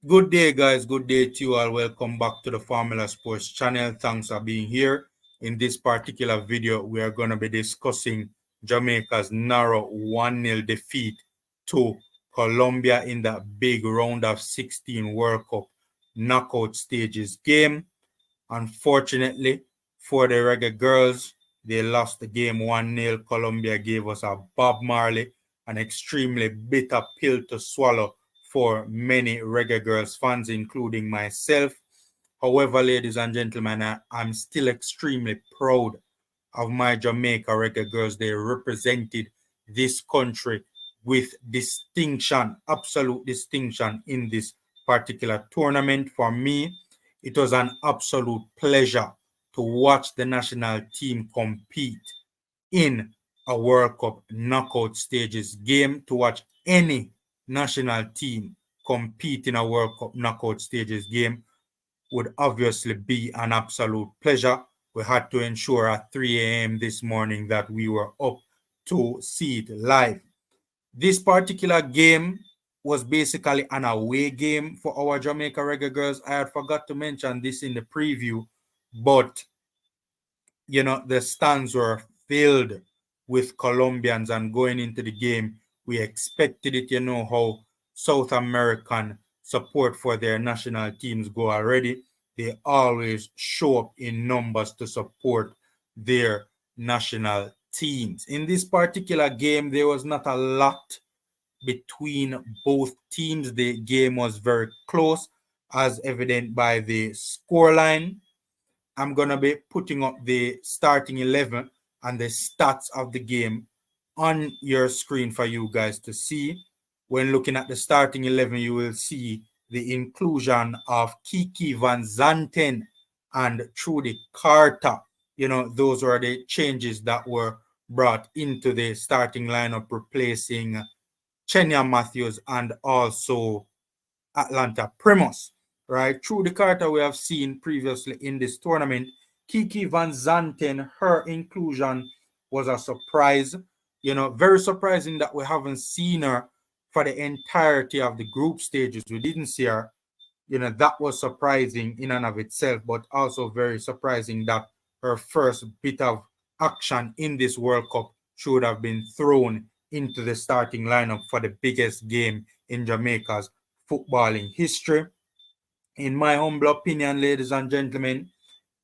Good day, guys. Good day to you all. Welcome back to the Formula Sports channel. Thanks for being here. In this particular video, we are going to be discussing Jamaica's narrow 1-0 defeat to Colombia in the big round of 16 World Cup knockout stages game. Unfortunately, for the Reggae Girlz, they lost the game 1-0. Colombia gave us a Bob Marley, an extremely bitter pill to swallow for many Reggae Girlz fans, including myself. However, ladies and gentlemen, I'm still extremely proud of my Jamaica Reggae Girlz. They represented this country with distinction, absolute distinction in this particular tournament. For me, it was an absolute pleasure to watch the national team compete in a World Cup knockout stages game, to watch any national team compete in a World Cup knockout stages game would obviously be an absolute pleasure. We had to ensure at 3 a.m. this morning that we were up to see it live. This particular game was basically an away game for our Jamaica Reggae Girlz. I had forgot to mention this in the preview, but the stands were filled with Colombians, and going into the game, we expected it. You know how South American support for their national teams go already. They always show up in numbers to support their national teams. In this particular game, there was not a lot between both teams. The game was very close, as evident by the scoreline. I'm going to be putting up the starting 11 and the stats of the game on your screen for you guys to see. When looking at the starting 11, you will see the inclusion of Kiki Van Zanten and TrudiCarter. Those were the changes that were brought into the starting lineup, replacing Chenya Matthews and also Atlanta Primus, right? TrudiCarter we have seen previously in this tournament. Kiki Van Zanten, her inclusion was a surprise. Very surprising that we haven't seen her for the entirety of the group stages. We didn't see her. That was surprising in and of itself, but also very surprising that her first bit of action in this World Cup should have been thrown into the starting lineup for the biggest game in Jamaica's footballing history. In my humble opinion, ladies and gentlemen,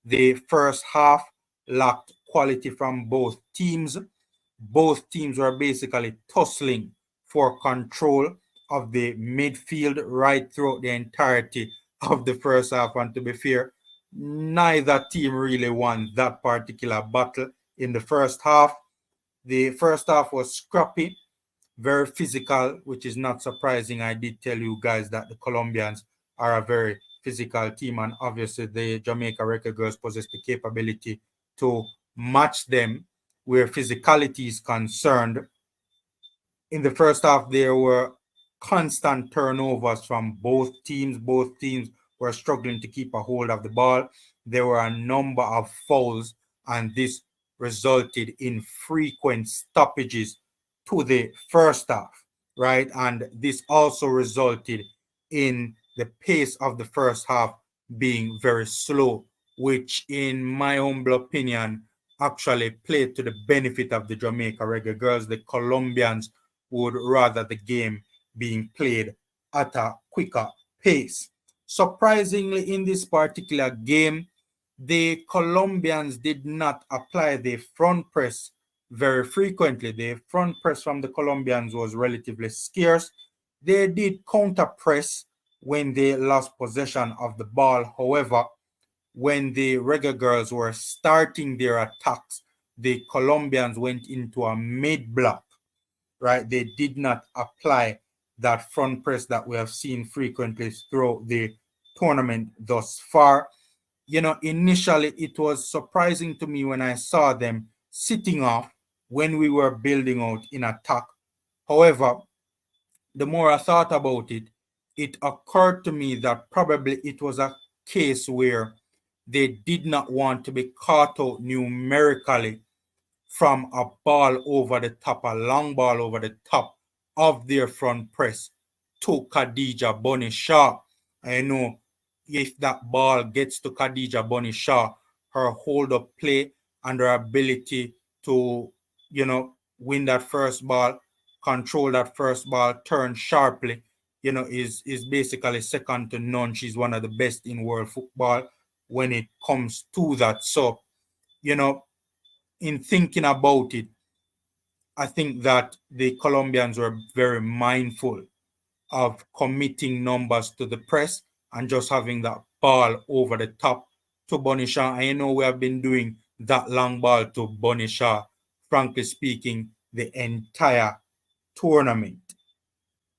the first half lacked quality from both teams. Both teams were basically tussling for control of the midfield right throughout the entirety of the first half. And to be fair, neither team really won that particular battle in the first half. The first half was scrappy, very physical, which is not surprising. I did tell you guys that the Colombians are a very physical team, and obviously the Jamaica Reggae Girlz possess the capability to match them where physicality is concerned. In the first half, there were constant turnovers from both teams. Both teams were struggling to keep a hold of the ball. There were a number of fouls, and this resulted in frequent stoppages to the first half, right? And this also resulted in the pace of the first half being very slow, which, in my humble opinion, actually played to the benefit of the Jamaica Reggae Girlz. The Colombians would rather the game being played at a quicker pace. Surprisingly, in this particular game, the Colombians did not apply the front press very frequently. The front press from the Colombians was relatively scarce. They did counter press when they lost possession of the ball. However, when the Reggae Girlz were starting their attacks, the Colombians went into a mid block, right? They did not apply that front press that we have seen frequently throughout the tournament thus far. Initially it was surprising to me when I saw them sitting off when we were building out in attack. However, the more I thought about it, it occurred to me that probably it was a case where they did not want to be caught out numerically from a ball over the top, a long ball over the top of their front press to Khadija Bonny Shaw, I know if that ball gets to Khadija Bunny Shaw, her hold up play and her ability to, win that first ball, control that first ball, turn sharply, is basically second to none. She's one of the best in world football when it comes to that. So, in thinking about it, I think that the Colombians were very mindful of committing numbers to the press and just having that ball over the top to Bonisha. And we have been doing that long ball to Bonisha, frankly speaking, the entire tournament.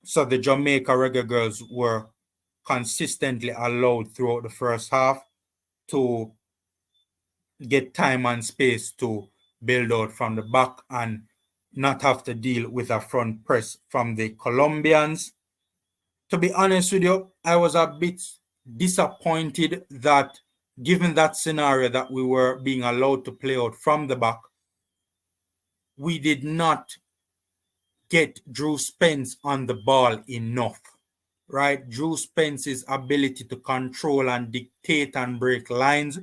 So the Jamaica Reggae Girlz were consistently allowed throughout the first half to get time and space to build out from the back and not have to deal with a front press from the Colombians. To be honest with you, I was a bit disappointed that given that scenario that we were being allowed to play out from the back, we did not get Drew Spence on the ball enough, right? Drew Spence's ability to control and dictate and break lines,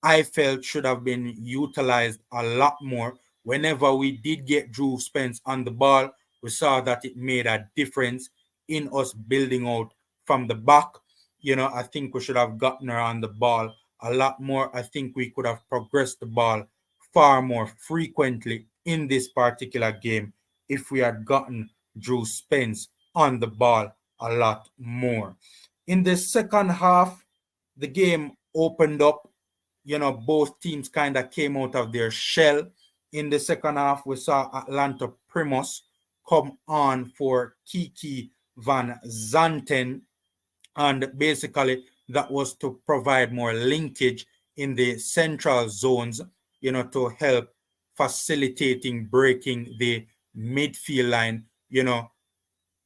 I felt should have been utilized a lot more. Whenever we did get Drew Spence on the ball, we saw that it made a difference in us building out from the back. I think we should have gotten her on the ball a lot more. I think we could have progressed the ball far more frequently in this particular game if we had gotten Drew Spence on the ball a lot more. In the second half, the game opened up. Both teams kind of came out of their shell. In the second half, we saw Atlanta Primus come on for Kiki Van Zanten. And basically, that was to provide more linkage in the central zones, to help facilitating breaking the midfield line,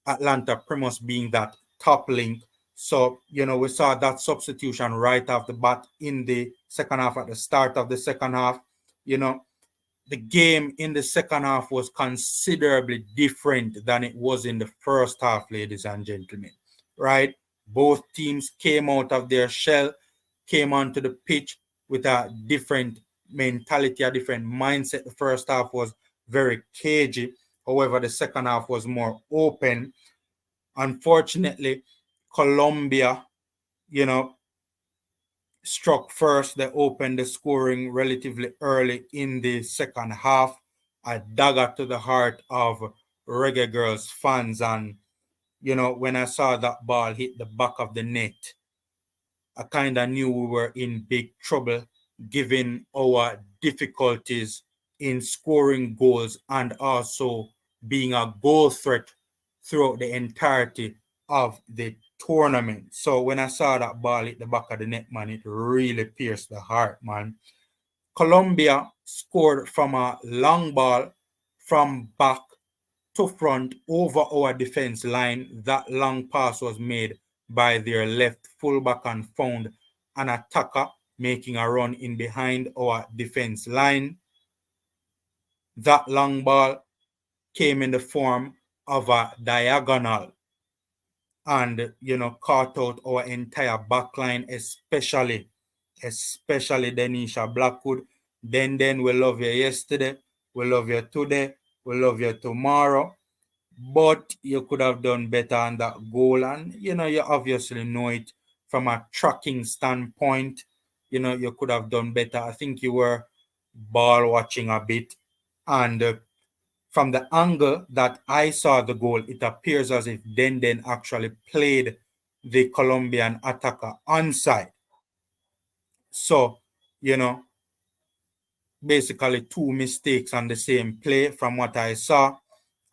Atlanta Primus being that top link. So, we saw that substitution right off the bat in the second half, at the start of the second half. The game in the second half was considerably different than it was in the first half, ladies and gentlemen, right? Both teams came out of their shell, came onto the pitch with a different mentality, a different mindset. The first half was very cagey. However, the second half was more open. Unfortunately, Colombia, struck first. They opened the scoring relatively early in the second half. A dagger to the heart of Reggae Girlz fans. And, when I saw that ball hit the back of the net, I kind of knew we were in big trouble given our difficulties in scoring goals and also being a goal threat throughout the entirety of the tournament. So when I saw that ball hit the back of the net, man, it really pierced the heart, man. Colombia scored from a long ball from back to front over our defense line. That long pass was made by their left fullback and found an attacker making a run in behind our defense line. That long ball came in the form of a diagonal and, caught out our entire backline, especially Denisha Blackwood. Then we love you yesterday, we love you today, we love you tomorrow. But you could have done better on that goal. And, you obviously know it from a tracking standpoint. You could have done better. I think you were ball watching a bit. And from the angle that I saw the goal, it appears as if Den actually played the Colombian attacker onside. So, basically two mistakes on the same play from what I saw.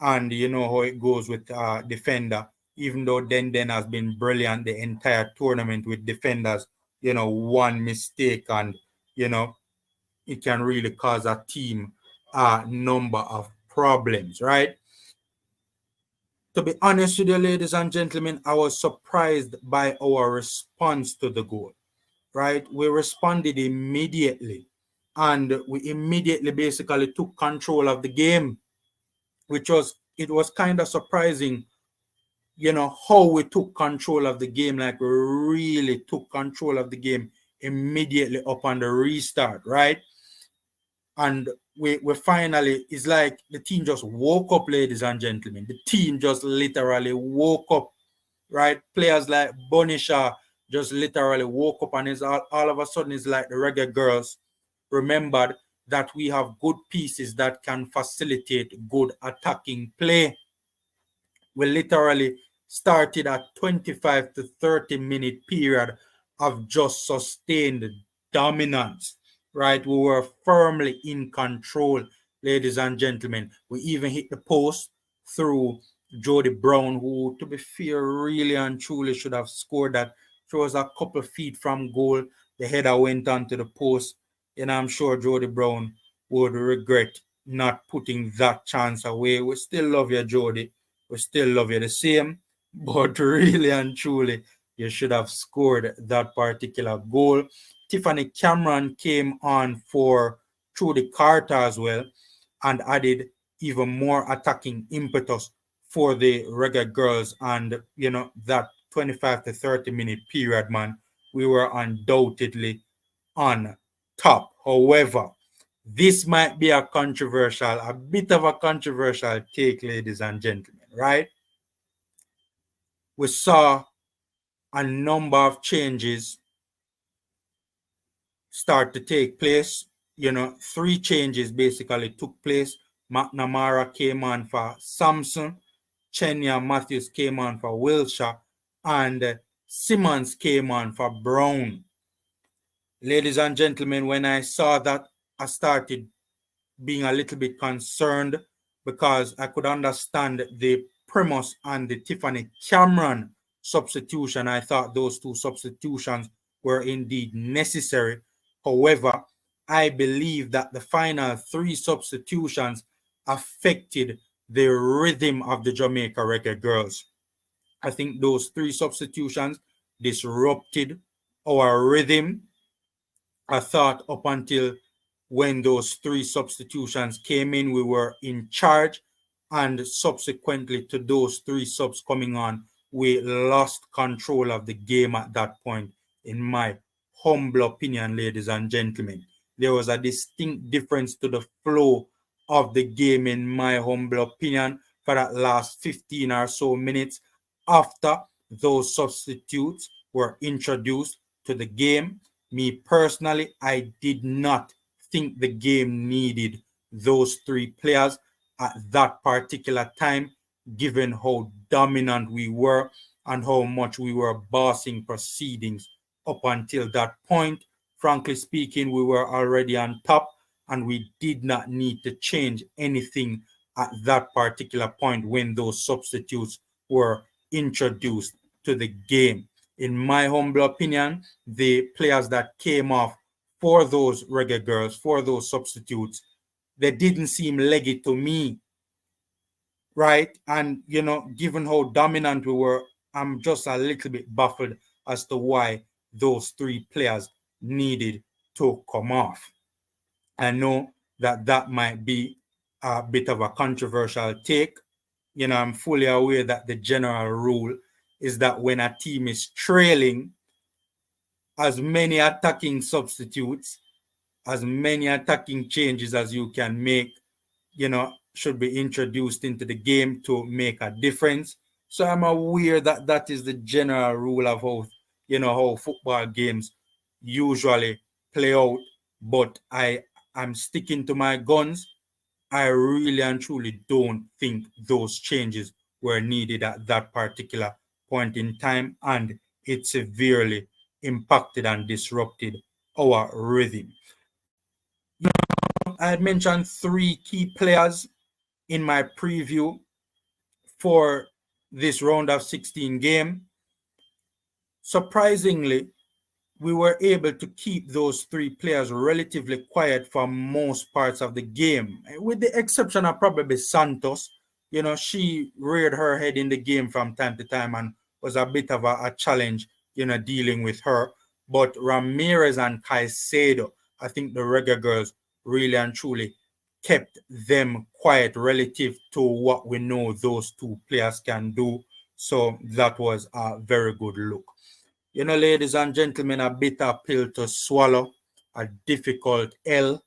And you know how it goes with defender. Even though Den has been brilliant the entire tournament with defenders, one mistake and, it can really cause a team a number of problems, right? To be honest with you, ladies and gentlemen, I was surprised by our response to the goal, right? We responded immediately and we immediately basically took control of the game, it was kind of surprising how we took control of the game, like we really took control of the game immediately upon the restart, right? And we finally, it's like the team just woke up, ladies and gentlemen. The team just literally woke up, right? Players like Bonisha just literally woke up, and it's all of a sudden it's like the Reggae Girlz remembered that we have good pieces that can facilitate good attacking play. We literally started a 25 to 30-minute period of just sustained dominance, right? We were firmly in control, ladies and gentlemen. We even hit the post through Jody Brown, who, to be fair, really and truly should have scored that. She was a couple of feet from goal. The header went onto the post, and I'm sure Jody Brown would regret not putting that chance away. We still love you, Jody. We still love you the same, but really and truly, you should have scored that particular goal. Tiffany Cameron came on for TrudiCarter as well and added even more attacking impetus for the Reggae Girlz. And, that 25 to 30-minute period, man, we were undoubtedly on top. However, this might be a bit of a controversial take, ladies and gentlemen, right? We saw a number of changes start to take place. 3 changes basically took place. McNamara came on for Samson, Chenya Matthews came on for Wilshire, and Simmons came on for Brown. Ladies and gentlemen, when I saw that, I started being a little bit concerned because I could understand the premise and the Tiffany Cameron substitution. I thought those 2 substitutions were indeed necessary. However, I believe that the final 3 substitutions affected the rhythm of the Jamaica Reggae Girlz. I think those 3 substitutions disrupted our rhythm. I thought up until when those 3 substitutions came in, we were in charge. And subsequently to those 3 subs coming on, we lost control of the game at that point, in my humble opinion, ladies and gentlemen. There was a distinct difference to the flow of the game, in my humble opinion, for that last 15 or so minutes after those substitutes were introduced to the game. Me personally, I did not think the game needed those 3 players at that particular time, given how dominant we were and how much we were bossing proceedings up until that point. Frankly speaking, we were already on top, and we did not need to change anything at that particular point when those substitutes were introduced to the game. In my humble opinion, the players that came off for those Reggae Girlz, for those substitutes, they didn't seem leggy to me, right? And, given how dominant we were, I'm just a little bit baffled as to why those 3 players needed to come off. I know that that might be a bit of a controversial take. I'm fully aware that the general rule is that when a team is trailing, as many attacking substitutes, as many attacking changes as you can make, should be introduced into the game to make a difference. So I'm aware that that is the general rule of how football games usually play out. But I'm sticking to my guns. I really and truly don't think those changes were needed at that particular point in time, and it severely impacted and disrupted our rhythm. I had mentioned 3 key players in my preview for this round of 16 game. Surprisingly, we were able to keep those 3 players relatively quiet for most parts of the game, with the exception of probably Santos. She reared her head in the game from time to time and was a bit of a challenge, dealing with her. But Ramirez and Caicedo, I think the Reggae Girlz really and truly kept them quiet relative to what we know those 2 players can do. So that was a very good look. You know, ladies and gentlemen, a bitter pill to swallow, a difficult L,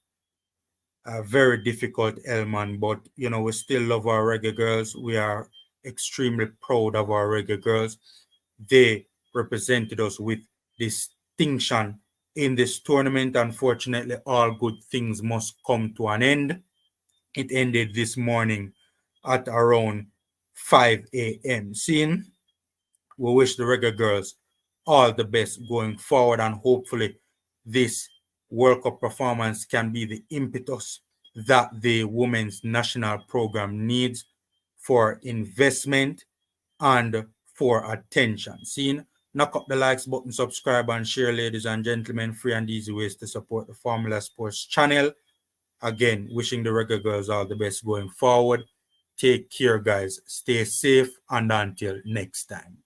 a very difficult L, man. But, you know, we still love our reggae girls. We are extremely proud of our reggae girls. They represented us with distinction in this tournament. Unfortunately, all good things must come to an end. It ended this morning at around 5 a.m. Seeing, we wish the Reggae Girls all the best going forward, and hopefully this World Cup performance can be the impetus that the women's national program needs for investment and for attention. Seeing, knock up the likes button, subscribe and share, ladies and gentlemen. Free and easy ways to support the Formula Sports channel. Again, wishing the Reggae Girls all the best going forward. Take care, guys. Stay safe, and until next time.